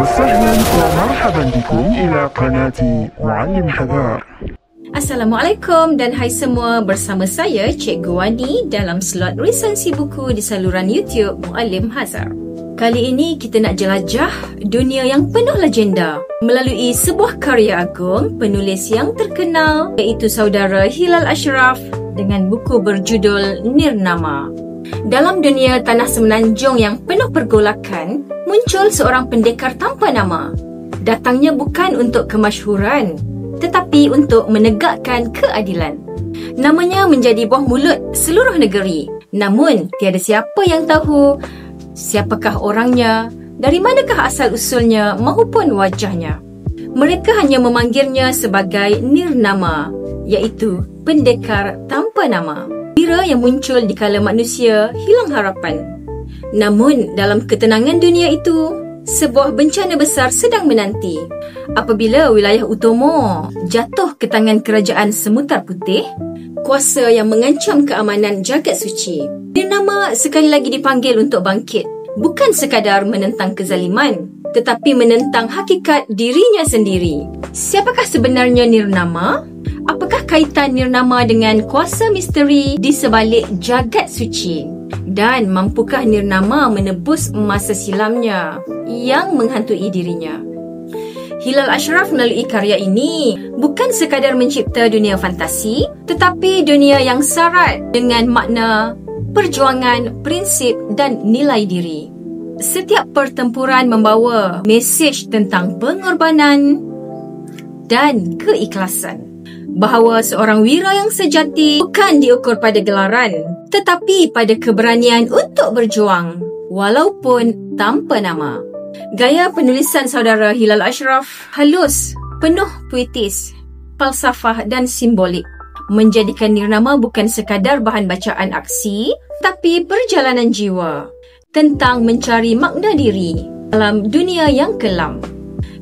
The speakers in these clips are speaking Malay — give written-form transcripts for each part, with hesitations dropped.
وسهلا ومرحبا بكم إلى قناة معلم حذار. Assalamualaikum dan hai semua, bersama saya Cikgu Wani dalam slot resensi buku di saluran YouTube Muallim Hazar. Kali ini kita nak jelajah dunia yang penuh legenda melalui sebuah karya agung penulis yang terkenal iaitu saudara Hilal Ashraf dengan buku berjudul Nirnama. Dalam dunia tanah semenanjung yang penuh pergolakan, muncul seorang pendekar tanpa nama. Datangnya bukan untuk kemasyhuran, tetapi untuk menegakkan keadilan. Namanya menjadi buah mulut seluruh negeri. Namun, tiada siapa yang tahu siapakah orangnya, dari manakah asal-usulnya maupun wajahnya. Mereka hanya memanggilnya sebagai Nirnama, iaitu pendekar tanpa nama. Wira yang muncul di kala manusia hilang harapan. Namun, dalam ketenangan dunia itu, sebuah bencana besar sedang menanti. Apabila wilayah Utomo jatuh ke tangan kerajaan Semutar Putih, kuasa yang mengancam keamanan jagat suci. Nirnama sekali lagi dipanggil untuk bangkit. Bukan sekadar menentang kezaliman, tetapi menentang hakikat dirinya sendiri. Siapakah sebenarnya Nirnama? Apakah kaitan Nirnama dengan kuasa misteri di sebalik jagat suci? Dan mampukah Nirnama menebus masa silamnya yang menghantui dirinya? Hilal Ashraf melalui karya ini bukan sekadar mencipta dunia fantasi, tetapi dunia yang syarat dengan makna, perjuangan, prinsip dan nilai diri. Setiap pertempuran membawa mesej tentang pengorbanan dan keikhlasan. Bahawa seorang wira yang sejati bukan diukur pada gelaran, tetapi pada keberanian untuk berjuang, walaupun tanpa nama. Gaya penulisan saudara Hilal Ashraf halus, penuh puitis, falsafah dan simbolik, menjadikan Nirnama bukan sekadar bahan bacaan aksi, tapi perjalanan jiwa tentang mencari makna diri dalam dunia yang kelam.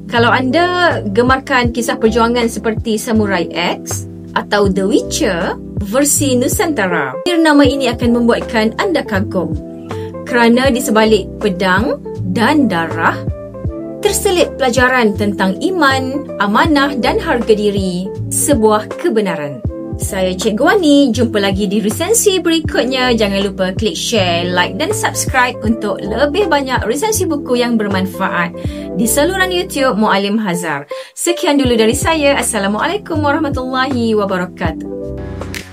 Kalau anda gemarkan kisah perjuangan seperti Samurai X atau The Witcher versi Nusantara, Nirnama ini akan membuatkan anda kagum. Kerana di sebalik pedang dan darah, terselip pelajaran tentang iman, amanah dan harga diri, sebuah kebenaran. Saya Cikgu Wani, jumpa lagi di resensi berikutnya. Jangan lupa klik share, like dan subscribe untuk lebih banyak resensi buku yang bermanfaat di saluran YouTube Muallim Hazar. Sekian dulu dari saya. Assalamualaikum warahmatullahi wabarakatuh.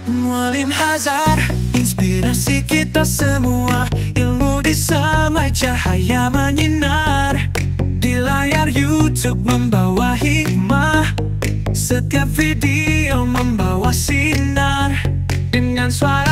Muallim Hazar, inspirasi kita semua. Ilmu di semai cahaya menyinar. Di layar YouTube membawa hikmah. Setiap video membawa sinar. Dengan suara